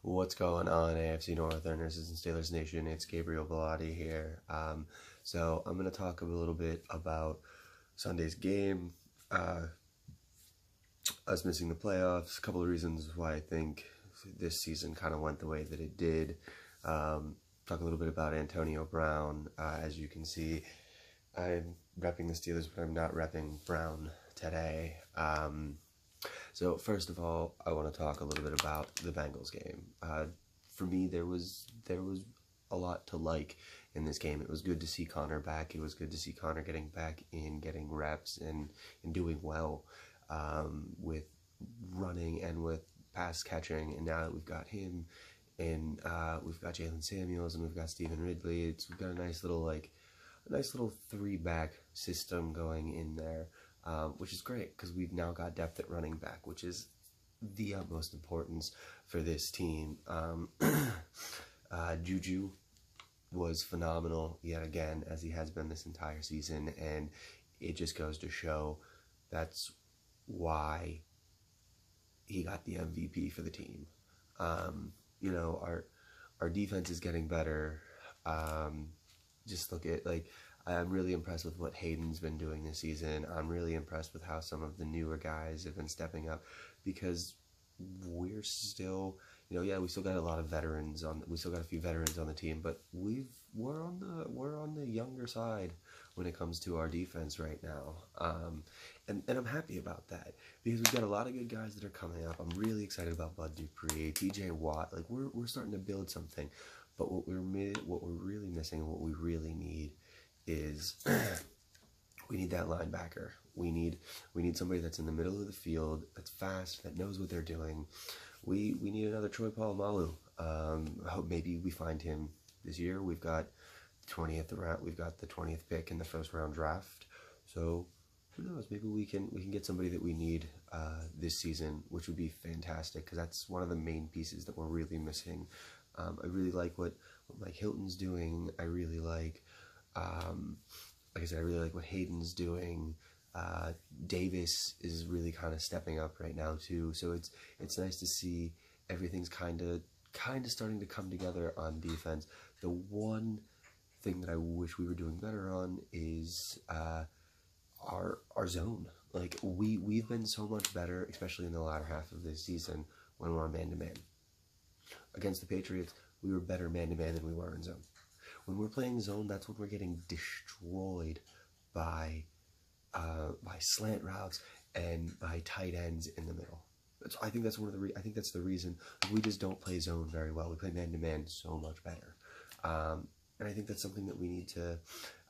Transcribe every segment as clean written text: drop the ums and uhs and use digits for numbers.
What's going on, AFC Northerners and Steelers Nation? It's Gabriel Bellotti here. So I'm going to talk a little bit about Sunday's game, us missing the playoffs, a couple of reasons why I think this season kind of went the way that it did. Talk a little bit about Antonio Brown. As you can see, I'm repping the Steelers, but I'm not repping Brown today. So first of all, I want to talk a little bit about the Bengals game. For me, there was a lot to like in this game. It was good to see Connor back. It was good to see Connor getting back in, getting reps, and doing well with running and with pass catching. And now that we've got him, and we've got Jalen Samuels, and we've got Stephen Ridley, we've got a nice little three-back system going in there. Which is great because we've now got depth at running back, which is the utmost importance for this team. Juju was phenomenal yet again, as he has been this entire season, and it just goes to show that's why he got the MVP for the team. Our defense is getting better. Just look at, I'm really impressed with what Hayden's been doing this season. I'm really impressed with how some of the newer guys have been stepping up, because we're still, we still got a lot of veterans we still got a few veterans on the team, but we're on the younger side when it comes to our defense right now. And I'm happy about that, because we've got a lot of good guys that are coming up. I'm really excited about Bud Dupree, TJ Watt. We're starting to build something. But what we're really missing, and what we really need, is we need that linebacker. We need somebody that's in the middle of the field, that's fast, that knows what they're doing. We need another Troy Polamalu. I hope maybe we find him this year. We've got the 20th round. We've got the 20th pick in the first round draft. So who knows? Maybe we can get somebody that we need this season, which would be fantastic, because that's one of the main pieces that we're really missing. I really like what Mike Hilton's doing. I really like I said, I really like what Hayden's doing. Davis is really kind of stepping up right now too. So it's nice to see everything's kind of starting to come together on defense. The one thing that I wish we were doing better on is our zone. We've been so much better, especially in the latter half of this season, when we're on man-to-man. Against the Patriots, we were better man-to-man than we were in zone. When we're playing zone, that's when we're getting destroyed by slant routes and by tight ends in the middle. I think that's I think that's the reason we just don't play zone very well. We play man-to-man so much better, and I think that's something that we need to.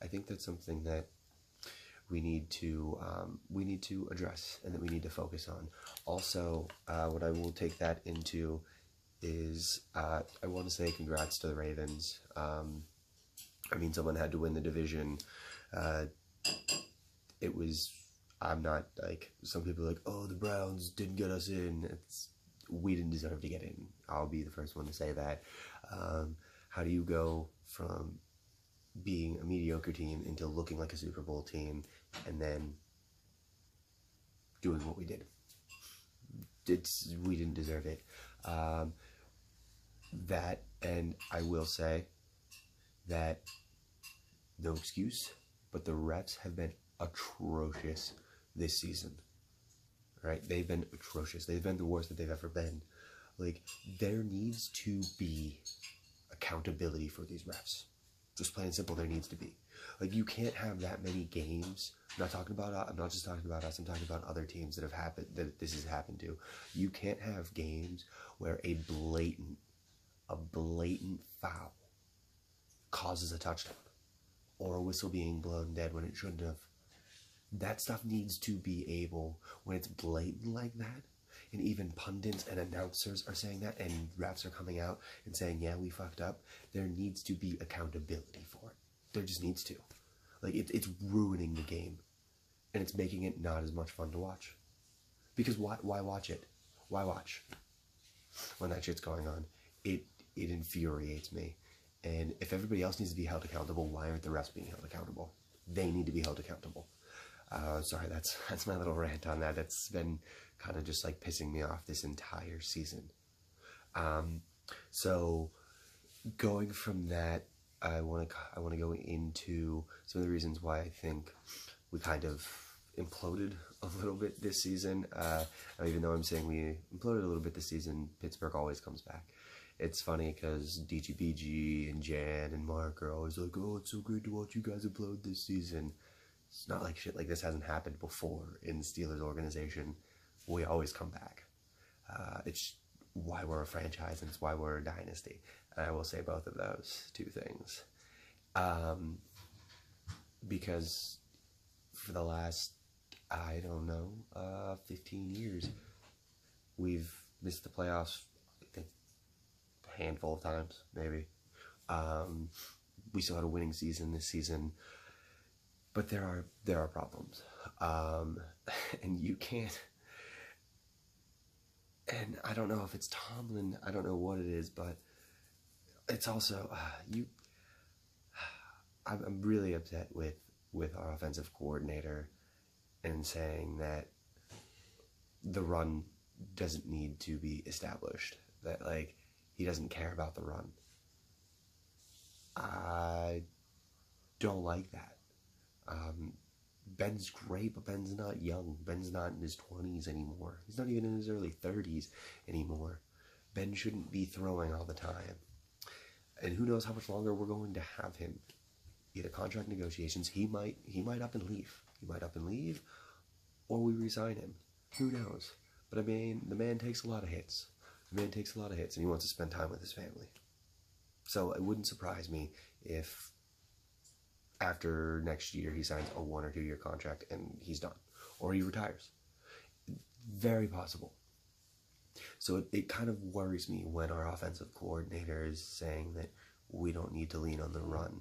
I think that's something that we need to address, and that we need to focus on. Also, what I will take that into is I want to say congrats to the Ravens. Someone had to win the division. I'm not some people are like, oh, the Browns didn't get us in. We didn't deserve to get in. I'll be the first one to say that. How do you go from being a mediocre team into looking like a Super Bowl team, and then doing what we did? We didn't deserve it. That, and I will say that, no excuse, but the refs have been atrocious this season. Right? They've been atrocious. They've been the worst that they've ever been. There needs to be accountability for these refs. Just plain and simple, there needs to be. You can't have that many games. I'm not just talking about us. I'm talking about other teams that this has happened to. You can't have games where a blatant foul causes a touchdown, or a whistle being blown dead when it shouldn't have. That stuff needs to be able, when it's blatant like that, and even pundits and announcers are saying that, and refs are coming out and saying, yeah, we fucked up, there needs to be accountability for it. There just needs to. It's ruining the game, and it's making it not as much fun to watch. Because why watch it? Why watch when that shit's going on? It infuriates me. And if everybody else needs to be held accountable, why aren't the refs being held accountable? They need to be held accountable. Sorry, that's my little rant on that. That's been kind of just pissing me off this entire season. So going from that, I want to go into some of the reasons why I think we kind of imploded a little bit this season. Even though I'm saying we imploded a little bit this season, Pittsburgh always comes back. It's funny because DGBG and Jan and Mark are always like, "Oh, it's so great to watch you guys implode this season." It's not like shit like this hasn't happened before in the Steelers organization. We always come back. It's why we're a franchise and it's why we're a dynasty. And I will say both of those two things. Because for the last, I don't know, 15 years, we've missed the playoffs, I think, a handful of times, maybe. We still had a winning season this season, but there are problems. And you can't, and I don't know if it's Tomlin, I don't know what it is, but it's also, I'm really upset with our offensive coordinator and saying that the run doesn't need to be established, that like he doesn't care about the run. I don't like that. Ben's great, but Ben's not young. Ben's not in his 20s anymore. He's not even in his early 30s anymore. Ben shouldn't be throwing all the time. And who knows how much longer we're going to have him. Either contract negotiations, he might up and leave. He might up and leave, or we resign him. Who knows? But I mean, the man takes a lot of hits. The man takes a lot of hits, and he wants to spend time with his family. So it wouldn't surprise me if after next year he signs a 1 or 2 year contract and he's done, or he retires. Very possible. So it kind of worries me when our offensive coordinator is saying that we don't need to lean on the run.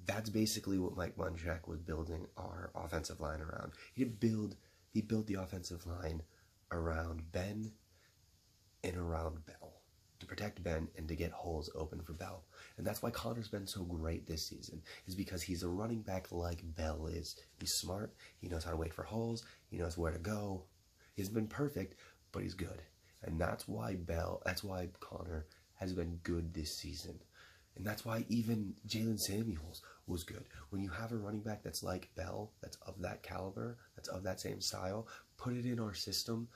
That's basically what Mike Munchak was building our offensive line around. He built the offensive line around Ben and around Bell, to protect Ben and to get holes open for Bell. And that's why Connor's been so great this season, is because he's a running back like Bell is. He's smart, he knows how to wait for holes, he knows where to go. He's been perfect, but he's good. And that's why Connor has been good this season. And that's why even Jalen Samuels was good. When you have a running back that's like Bell, that's of that caliber, that's of that same style, put it in our system,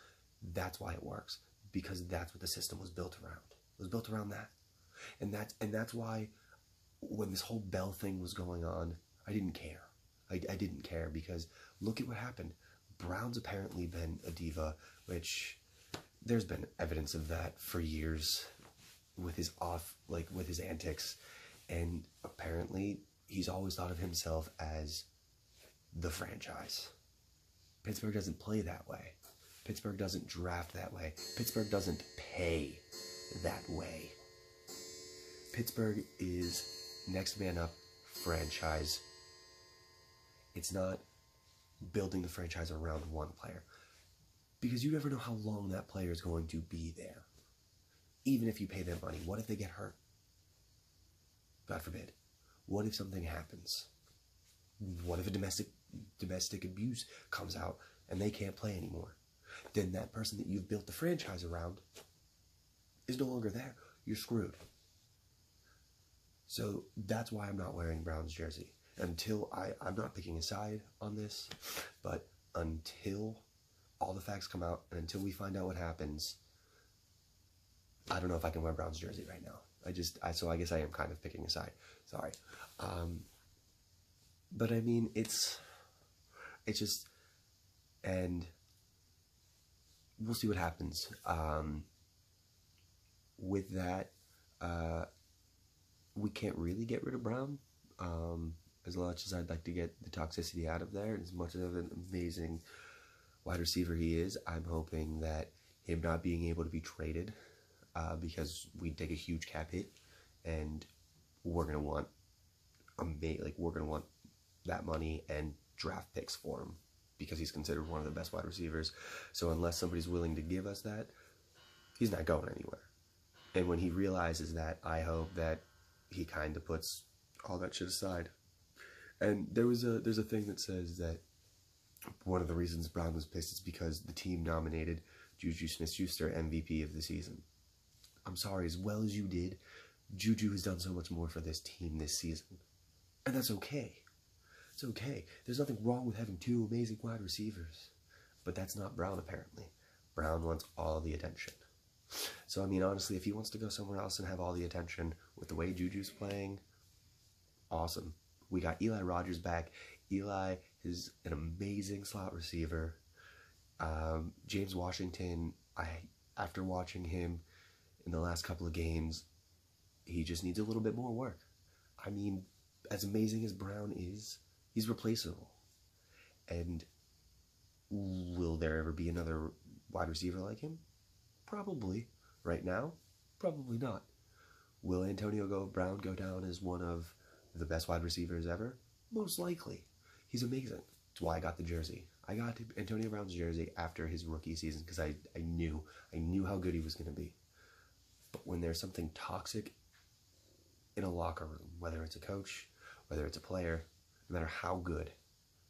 that's why it works. Because that's what the system was built around. It was built around that. And that's why when this whole Bell thing was going on, I didn't care. I didn't care because look at what happened. Brown's apparently been a diva, which there's been evidence of that for years with his antics. And apparently he's always thought of himself as the franchise. Pittsburgh doesn't play that way. Pittsburgh doesn't draft that way. Pittsburgh doesn't pay that way. Pittsburgh is next man up franchise. It's not building the franchise around one player. Because you never know how long that player is going to be there. Even if you pay them money. What if they get hurt? God forbid. What if something happens? What if a domestic abuse comes out and they can't play anymore? Then that person that you've built the franchise around is no longer there. You're screwed. So that's why I'm not wearing Brown's jersey. Until I'm not picking a side on this, but until all the facts come out and until we find out what happens, I don't know if I can wear Brown's jersey right now. So I guess I am kind of picking a side. Sorry. But I mean, it's just, and we'll see what happens. With that, we can't really get rid of Brown. As much as I'd like to get the toxicity out of there, and as much of an amazing wide receiver he is, I'm hoping that him not being able to be traded, because we take a huge cap hit, and we're gonna want that money and draft picks for him, because he's considered one of the best wide receivers. So unless somebody's willing to give us that, he's not going anywhere. And when he realizes that, I hope that he kind of puts all that shit aside. And there's a thing that says that one of the reasons Brown was pissed is because the team nominated Juju Smith-Schuster MVP of the season. I'm sorry, as well as you did, Juju has done so much more for this team this season. And that's okay. It's okay. There's nothing wrong with having two amazing wide receivers. But that's not Brown, apparently. Brown wants all the attention. So, I mean, honestly, if he wants to go somewhere else and have all the attention with the way Juju's playing, awesome. We got Eli Rogers back. Eli is an amazing slot receiver. James Washington, after watching him in the last couple of games, he just needs a little bit more work. I mean, as amazing as Brown is, he's replaceable. And will there ever be another wide receiver like him? Probably. Right now? Probably not. Will Antonio Brown go down as one of the best wide receivers ever? Most likely. He's amazing. That's why I got the jersey. I got Antonio Brown's jersey after his rookie season because I knew how good he was going to be. But when there's something toxic in a locker room, whether it's a coach, whether it's a player, no matter how good,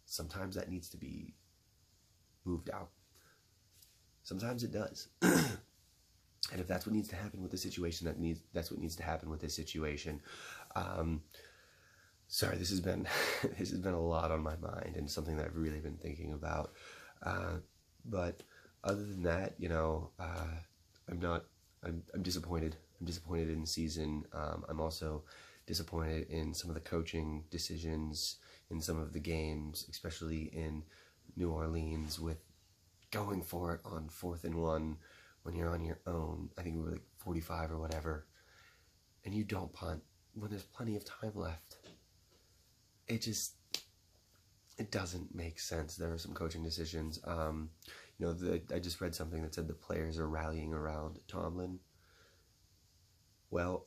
sometimes that needs to be moved out. Sometimes it does. And if that's what needs to happen with the situation, that's what needs to happen with this situation. Sorry, this has been a lot on my mind and something that I've really been thinking about. But other than that, I'm disappointed. I'm disappointed in the season. I'm also disappointed in some of the coaching decisions in some of the games, especially in New Orleans with going for it on 4th and 1 when you're on your own. I think we were like 45 or whatever. And you don't punt when there's plenty of time left. It doesn't make sense. There are some coaching decisions. I just read something that said the players are rallying around Tomlin. Well,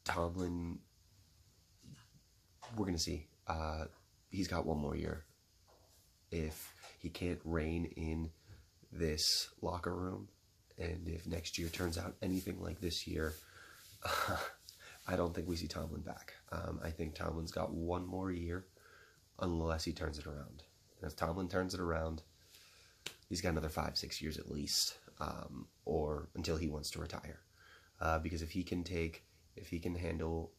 Tomlin, we're going to see. He's got one more year. If he can't rein in this locker room, and if next year turns out anything like this year, I don't think we see Tomlin back. I think Tomlin's got one more year unless he turns it around. And if Tomlin turns it around, he's got another 5-6 years at least, or until he wants to retire. Because if he can handle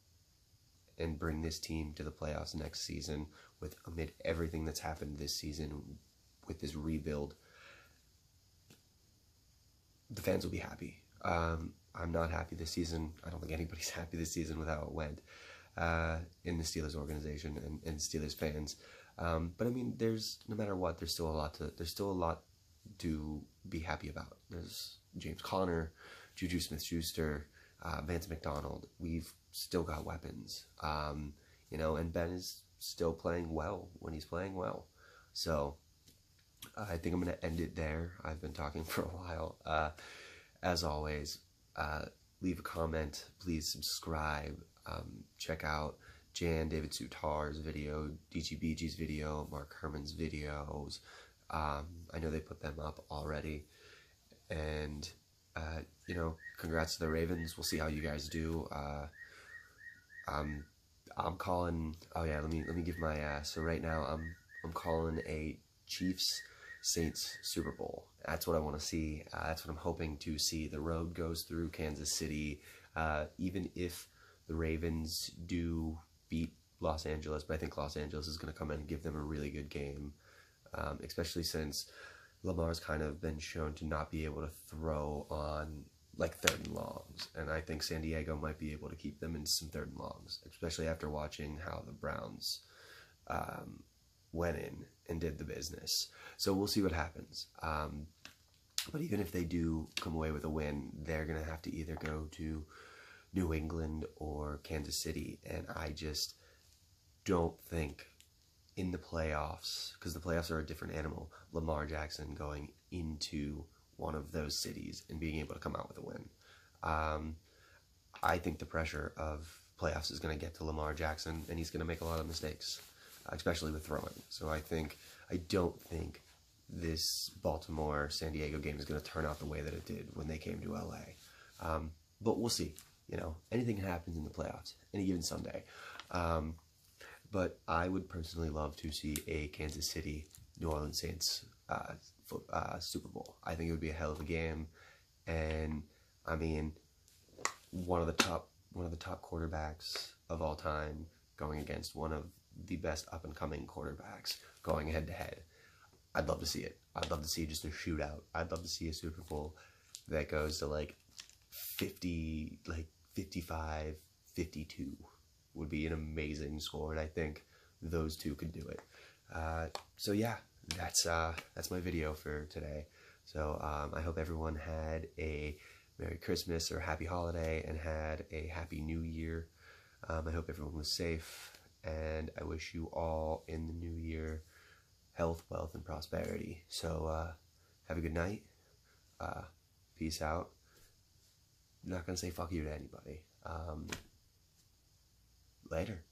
and bring this team to the playoffs next season amid everything that's happened this season with this rebuild, the fans will be happy. I'm not happy this season. I don't think anybody's happy this season with how it went in the Steelers organization and Steelers fans. But I mean, no matter what, there's still a lot to be happy about. There's James Conner, Juju Smith-Schuster, Vance McDonald. We've still got weapons, and Ben is still playing well when he's playing well. So I think I'm going to end it there. I've been talking for a while. As always, leave a comment. Please subscribe. Check out Jan David Sutar's video, DGBG's video, Mark Herman's videos. I know they put them up already. And, congrats to the Ravens. We'll see how you guys do. I'm calling. Oh yeah, let me give my. So right now I'm calling a Chiefs Saints Super Bowl. That's what I want to see. That's what I'm hoping to see. The road goes through Kansas City. Even if the Ravens do beat Los Angeles, but I think Los Angeles is going to come in and give them a really good game, especially since Lamar's kind of been shown to not be able to throw on like 3rd and longs, and I think San Diego might be able to keep them in some 3rd and longs, especially after watching how the Browns went in and did the business. So we'll see what happens. But even if they do come away with a win, they're going to have to either go to New England or Kansas City, and I just don't think in the playoffs, because the playoffs are a different animal, Lamar Jackson going into one of those cities and being able to come out with a win. I think the pressure of playoffs is going to get to Lamar Jackson, and he's going to make a lot of mistakes, especially with throwing. So I don't think this Baltimore-San Diego game is going to turn out the way that it did when they came to LA. But we'll see. Anything happens in the playoffs, any given Sunday. But I would personally love to see a Kansas City, New Orleans Saints Super Bowl. I think it would be a hell of a game, and I mean, one of the top quarterbacks of all time going against one of the best up and coming quarterbacks going head to head. I'd love to see it. I'd love to see just a shootout. I'd love to see a Super Bowl that goes to like 50, like 55, 52 would be an amazing score, and I think those two could do it. So yeah, that's my video for today. So I hope everyone had a Merry Christmas or Happy Holiday and had a Happy New Year. I hope everyone was safe, and I wish you all in the new year health, wealth, and prosperity. So have a good night. Peace out. I'm not gonna say fuck you to anybody. Later.